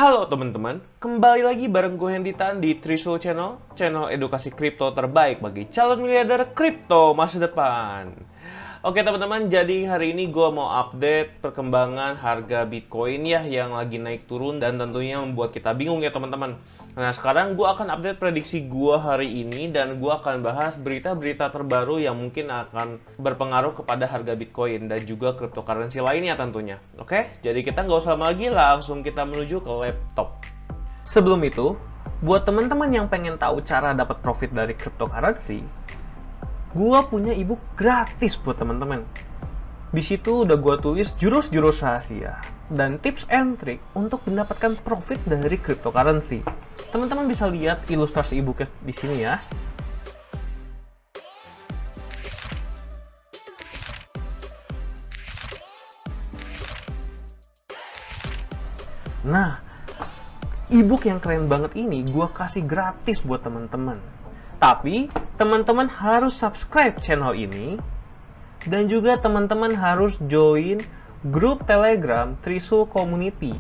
Halo teman-teman, kembali lagi bareng gue Henditan di Trisul Channel, channel edukasi kripto terbaik bagi calon miliarder kripto masa depan. Oke teman-teman, jadi hari ini gue mau update perkembangan harga Bitcoin ya yang lagi naik turun dan tentunya membuat kita bingung ya teman-teman. Nah sekarang gue akan update prediksi gue hari ini dan gue akan bahas berita-berita terbaru yang mungkin akan berpengaruh kepada harga Bitcoin dan juga cryptocurrency lainnya tentunya. Oke, jadi kita nggak usah lama lagi, langsung kita menuju ke laptop. Sebelum itu, buat teman-teman yang pengen tahu cara dapat profit dari cryptocurrency, gua punya ebook gratis buat teman-teman. Di situ udah gua tulis jurus-jurus rahasia dan tips and trick untuk mendapatkan profit dari cryptocurrency. Teman-teman bisa lihat ilustrasi ebooknya di sini ya. Nah, ebook yang keren banget ini gua kasih gratis buat teman-teman. Tapi, teman-teman harus subscribe channel ini dan juga teman-teman harus join grup Telegram Trisul Community.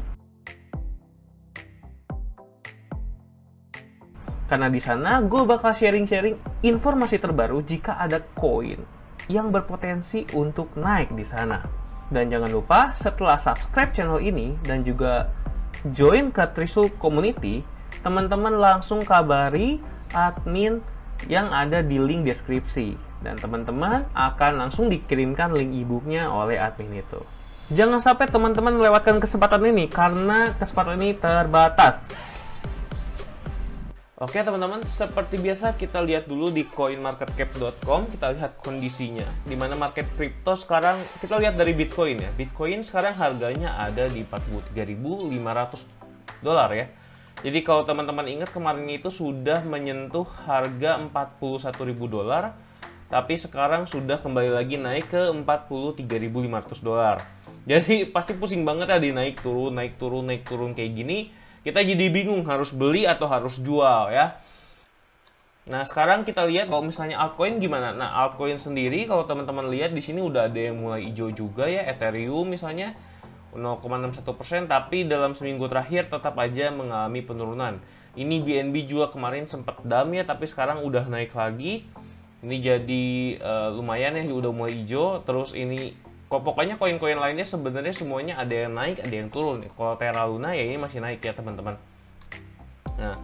Karena di sana gue bakal sharing-sharing informasi terbaru jika ada koin yang berpotensi untuk naik di sana. Dan jangan lupa setelah subscribe channel ini dan juga join ke Trisul Community, teman-teman langsung kabari admin yang ada di link deskripsi. Dan teman-teman akan langsung dikirimkan link e-booknya oleh admin itu. Jangan sampai teman-teman melewatkan kesempatan ini, karena kesempatan ini terbatas. Oke teman-teman, seperti biasa kita lihat dulu di coinmarketcap.com, kita lihat kondisinya. Dimana market crypto sekarang, kita lihat dari Bitcoin ya. Bitcoin sekarang harganya ada di $43.500 ya. Jadi kalau teman-teman ingat kemarin itu sudah menyentuh harga $41.000. Tapi sekarang sudah kembali lagi naik ke $43.500. Jadi pasti pusing banget ya di naik turun kayak gini. Kita jadi bingung harus beli atau harus jual ya. Nah sekarang kita lihat kalau misalnya altcoin gimana. Nah altcoin sendiri kalau teman-teman lihat di sini udah ada yang mulai hijau juga ya. Ethereum misalnya 0,61%, tapi dalam seminggu terakhir tetap aja mengalami penurunan. Ini BNB juga kemarin sempat down ya, tapi sekarang udah naik lagi. Ini jadi lumayan ya, udah mulai hijau. Terus ini pokoknya koin-koin lainnya sebenarnya semuanya ada yang naik, ada yang turun. Kalau Terra Luna ya ini masih naik ya teman-teman. Nah,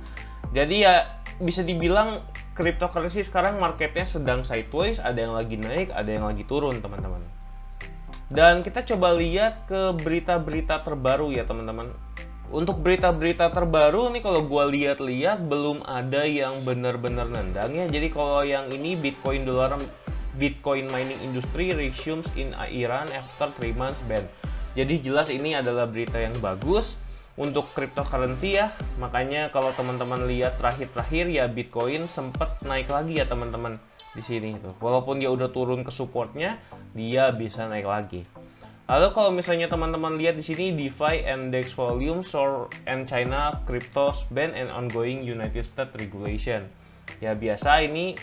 jadi ya bisa dibilang cryptocurrency sekarang marketnya sedang sideways, ada yang lagi naik, ada yang lagi turun teman-teman. Dan kita coba lihat ke berita-berita terbaru ya teman-teman. Untuk berita-berita terbaru nih kalau gue lihat-lihat belum ada yang benar-benar nendang ya. Jadi kalau yang ini Bitcoin mining industry resumes in Iran after 3 months ban. Jadi jelas ini adalah berita yang bagus untuk cryptocurrency ya. Makanya kalau teman-teman lihat terakhir-terakhir ya Bitcoin sempat naik lagi ya teman-teman di sini itu. Walaupun dia udah turun ke supportnya, dia bisa naik lagi. Lalu kalau misalnya teman-teman lihat di sini DeFi index volume soar and China cryptos ban and ongoing United States regulation. Ya biasa ini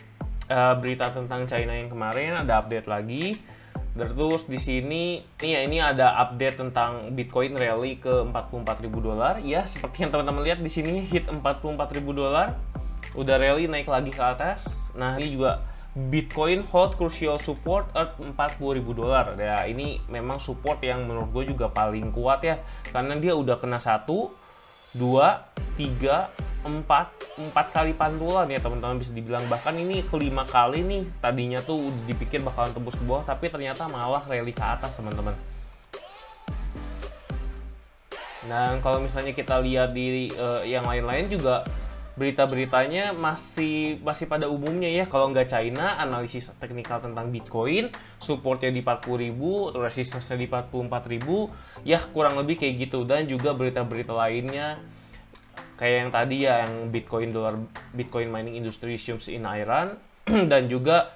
berita tentang China yang kemarin ada update lagi. Terus di sini ini ada update tentang Bitcoin rally ke $44.000 ya, seperti yang teman-teman lihat di sini hit $44.000. Udah rally naik lagi ke atas. Nah, ini juga Bitcoin hold crucial support at $40.000. Ya, ini memang support yang menurut gue juga paling kuat ya. Karena dia udah kena 1, 2, 3, 4 kali pantulan ya teman-teman bisa dibilang. Bahkan ini kelima kali nih. Tadinya tuh dipikir bakalan tembus ke bawah, tapi ternyata malah rally ke atas teman-teman. Dan kalau misalnya kita lihat di yang lain-lain juga berita-beritanya masih pada umumnya ya. Kalau nggak China, analisis teknikal tentang Bitcoin, supportnya di 40.000, resistance-nya di 44.000, ya kurang lebih kayak gitu. Dan juga berita-berita lainnya kayak yang tadi ya, yang Bitcoin mining industry resumes in Iran. Dan juga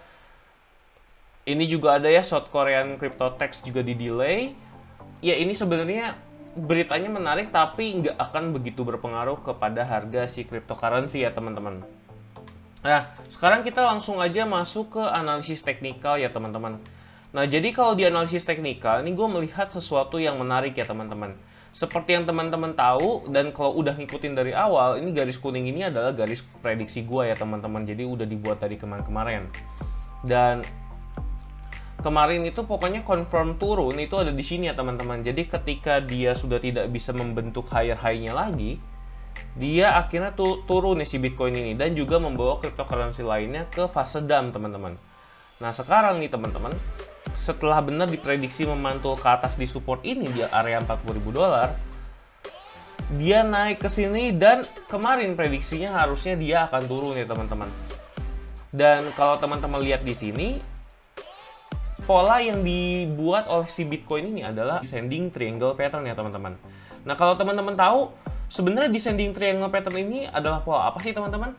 ini juga ada ya South Korean crypto tax juga di delay. Ya ini sebenarnya beritanya menarik tapi nggak akan begitu berpengaruh kepada harga si cryptocurrency ya teman-teman. Nah sekarang kita langsung aja masuk ke analisis teknikal ya teman-teman. Nah jadi kalau di analisis teknikal ini gue melihat sesuatu yang menarik ya teman-teman. Seperti yang teman-teman tahu, dan kalau udah ngikutin dari awal, ini garis kuning ini adalah garis prediksi gua ya teman-teman. Jadi udah dibuat dari kemarin-kemarin. Dan kemarin itu pokoknya confirm turun itu ada di sini ya teman-teman. Jadi ketika dia sudah tidak bisa membentuk higher high-nya lagi, dia akhirnya turun nih si Bitcoin ini, dan juga membawa cryptocurrency lainnya ke fase dump teman-teman. Nah sekarang nih teman-teman, setelah benar diprediksi memantul ke atas di support ini di area 40.000 dolar, dia naik ke sini, dan kemarin prediksinya harusnya dia akan turun ya teman-teman. Dan kalau teman-teman lihat di sini, pola yang dibuat oleh si Bitcoin ini adalah descending triangle pattern ya teman-teman. Nah kalau teman-teman tahu, sebenarnya descending triangle pattern ini adalah pola apa sih teman-teman?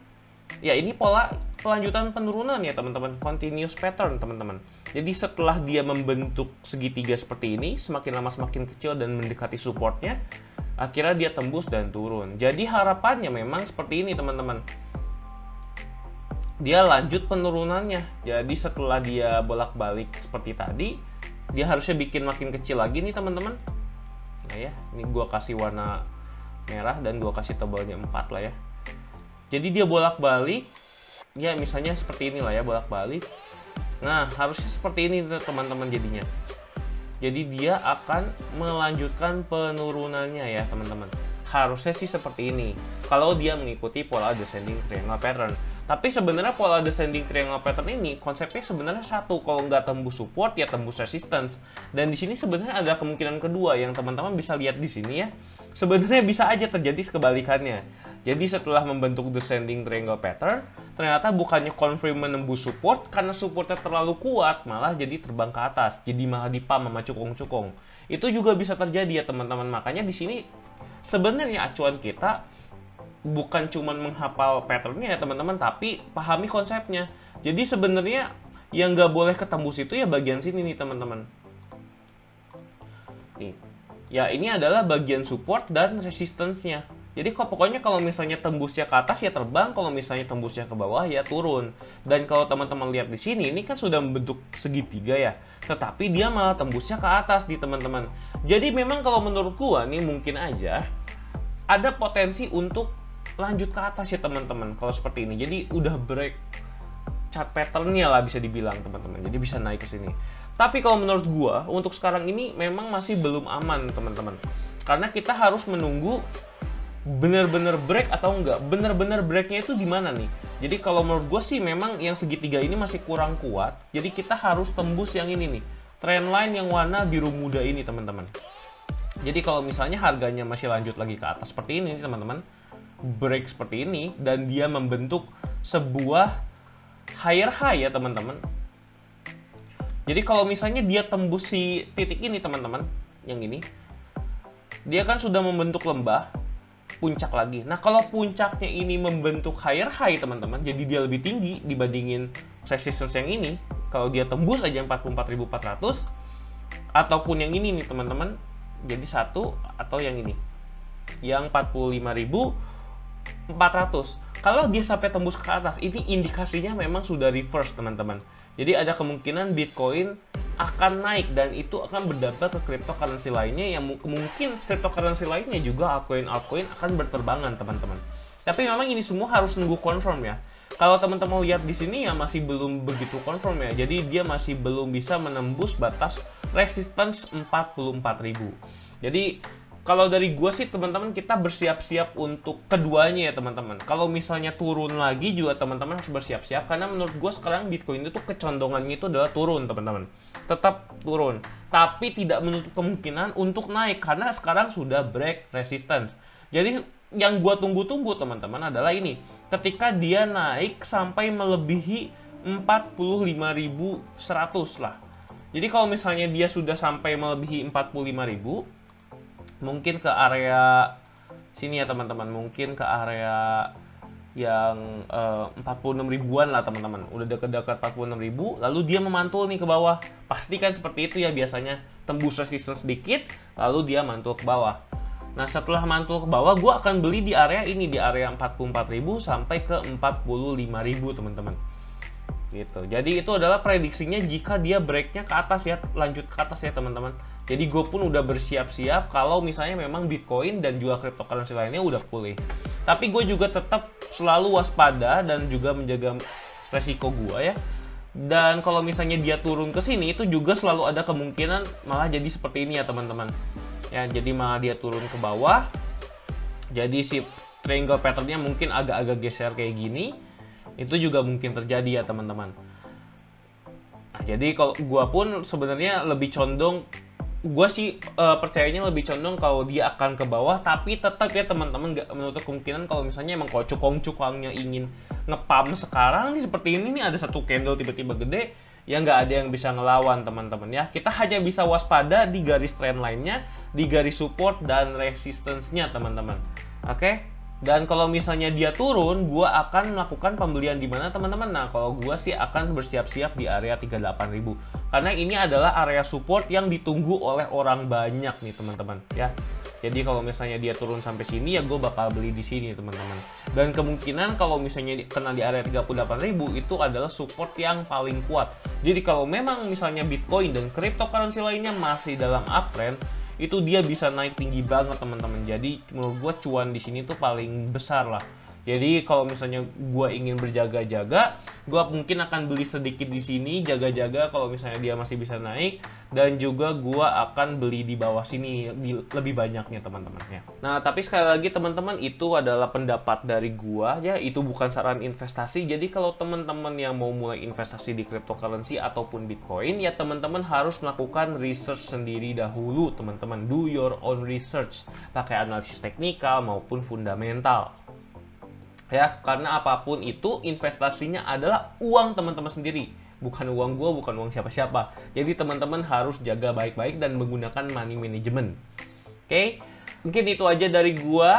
Ya ini pola pelanjutan penurunan ya teman-teman, continuous pattern teman-teman. Jadi setelah dia membentuk segitiga seperti ini, semakin lama semakin kecil dan mendekati supportnya, akhirnya dia tembus dan turun. Jadi harapannya memang seperti ini teman-teman, dia lanjut penurunannya. Jadi setelah dia bolak-balik seperti tadi, dia harusnya bikin makin kecil lagi nih teman-teman. Nah ya, ini gua kasih warna merah dan gua kasih tebalnya 4 lah ya. Jadi dia bolak-balik, ya misalnya seperti inilah ya, bolak-balik. Nah harusnya seperti ini teman-teman jadinya. Jadi dia akan melanjutkan penurunannya ya teman-teman. Harusnya sih seperti ini, kalau dia mengikuti pola descending triangle pattern. Tapi sebenarnya pola descending triangle pattern ini konsepnya sebenarnya satu, kalau nggak tembus support ya tembus resistance. Dan di sini sebenarnya ada kemungkinan kedua yang teman-teman bisa lihat di sini ya. Sebenarnya bisa aja terjadi kebalikannya. Jadi setelah membentuk descending triangle pattern, ternyata bukannya confirm menembus support, karena supportnya terlalu kuat, malah jadi terbang ke atas, jadi malah dipam sama cukong-cukong. Itu juga bisa terjadi ya teman-teman. Makanya di sini sebenarnya acuan kita bukan cuma menghafal patternnya ya teman-teman, tapi pahami konsepnya. Jadi sebenarnya yang nggak boleh ketembus itu ya bagian sini nih teman-teman. Nih, ya ini adalah bagian support dan resistance-nya. Jadi pokoknya kalau misalnya tembusnya ke atas ya terbang, kalau misalnya tembusnya ke bawah ya turun. Dan kalau teman-teman lihat di sini, ini kan sudah membentuk segitiga ya, tetapi dia malah tembusnya ke atas nih teman-teman. Jadi memang kalau menurut gua nih mungkin aja ada potensi untuk lanjut ke atas ya teman-teman kalau seperti ini. Jadi udah break chart pattern-nya lah bisa dibilang teman-teman. Jadi bisa naik ke sini. Tapi kalau menurut gua untuk sekarang ini memang masih belum aman teman-teman. Karena kita harus menunggu bener-bener break atau enggak. Bener-bener breaknya itu di mana nih? Jadi kalau menurut gue sih memang yang segitiga ini masih kurang kuat. Jadi kita harus tembus yang ini nih, trendline yang warna biru muda ini teman-teman. Jadi kalau misalnya harganya masih lanjut lagi ke atas seperti ini teman-teman, break seperti ini, dan dia membentuk sebuah higher high ya teman-teman. Jadi kalau misalnya dia tembus si titik ini teman-teman, yang ini, dia kan sudah membentuk lembah puncak lagi. Nah kalau puncaknya ini membentuk higher high teman-teman, jadi dia lebih tinggi dibandingin resistance yang ini. Kalau dia tembus aja 44.400, ataupun yang ini nih teman-teman, jadi satu, atau yang ini yang 45.400. Kalau dia sampai tembus ke atas, ini indikasinya memang sudah reverse teman-teman. Jadi ada kemungkinan Bitcoin akan naik, dan itu akan berdampak ke cryptocurrency lainnya, yang mungkin cryptocurrency lainnya juga altcoin akan berterbangan teman-teman. Tapi memang ini semua harus nunggu confirm ya. Kalau teman-teman lihat di sini ya masih belum begitu confirm ya. Jadi dia masih belum bisa menembus batas resistance 44.000. Jadi kalau dari gue sih teman-teman, kita bersiap-siap untuk keduanya ya teman-teman. Kalau misalnya turun lagi juga teman-teman harus bersiap-siap, karena menurut gue sekarang Bitcoin itu kecondongannya itu adalah turun teman-teman. Tetap turun, tapi tidak menutup kemungkinan untuk naik karena sekarang sudah break resistance. Jadi yang gue tunggu-tunggu teman-teman adalah ini, ketika dia naik sampai melebihi 45.100 lah. Jadi kalau misalnya dia sudah sampai melebihi 45.000, mungkin ke area sini ya teman-teman, mungkin ke area yang 46 ribuan lah teman-teman, udah dekat-dekat 46.000, lalu dia memantul nih ke bawah. Pastikan seperti itu ya biasanya, tembus resistance sedikit lalu dia mantul ke bawah. Nah setelah mantul ke bawah, gue akan beli di area ini, di area 44.000 sampai ke 45.000 teman-teman. gitu. Jadi itu adalah prediksinya jika dia breaknya ke atas ya, lanjut ke atas ya teman-teman. Jadi gue pun udah bersiap-siap kalau misalnya memang Bitcoin dan juga cryptocurrency lainnya udah pulih. Tapi gue juga tetap selalu waspada dan juga menjaga resiko gue ya. Dan kalau misalnya dia turun ke sini itu juga selalu ada kemungkinan malah jadi seperti ini ya teman-teman. Ya, jadi malah dia turun ke bawah. Jadi si triangle patternnya mungkin agak-agak geser kayak gini. Itu juga mungkin terjadi ya teman-teman. Nah, jadi kalau gua pun sebenarnya lebih condong, gua sih percayanya lebih condong kalau dia akan ke bawah, tapi tetap ya teman-teman nggak menutup kemungkinan kalau misalnya emang kalau cukong-cukongnya ingin ngepump sekarang nih seperti ini nih, ada satu candle tiba-tiba gede, ya nggak ada yang bisa ngelawan teman-teman ya. Kita hanya bisa waspada di garis trend line-nya, di garis support dan resistance-nya teman-teman. Oke? Dan kalau misalnya dia turun, gua akan melakukan pembelian di mana teman-teman? Nah, kalau gua sih akan bersiap-siap di area 38.000. Karena ini adalah area support yang ditunggu oleh orang banyak nih teman-teman ya. Jadi kalau misalnya dia turun sampai sini ya gue bakal beli di sini teman-teman. Dan kemungkinan kalau misalnya kena di area 38.000 itu adalah support yang paling kuat. Jadi kalau memang misalnya Bitcoin dan cryptocurrency lainnya masih dalam uptrend, itu dia bisa naik tinggi banget teman-teman. Jadi menurut gue cuan di sini tuh paling besar lah. Jadi kalau misalnya gue ingin berjaga-jaga, gue mungkin akan beli sedikit di sini, jaga-jaga kalau misalnya dia masih bisa naik, dan juga gue akan beli di bawah sini lebih banyaknya teman-teman ya. Nah tapi sekali lagi teman-teman, itu adalah pendapat dari gue ya, itu bukan saran investasi. Jadi kalau teman-teman yang mau mulai investasi di cryptocurrency ataupun Bitcoin ya, teman-teman harus melakukan research sendiri dahulu teman-teman. Do your own research, pakai analisis teknikal maupun fundamental. Ya, karena apapun itu investasinya adalah uang teman-teman sendiri, bukan uang gue, bukan uang siapa-siapa. Jadi teman-teman harus jaga baik-baik dan menggunakan money management. Oke, mungkin itu aja dari gue.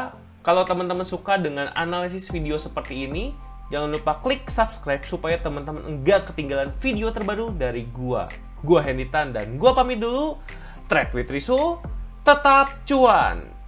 Kalau teman-teman suka dengan analisis video seperti ini, jangan lupa klik subscribe supaya teman-teman enggak ketinggalan video terbaru dari gue. Gue Hendy Tan dan gue pamit dulu. Trade with Risu, tetap cuan.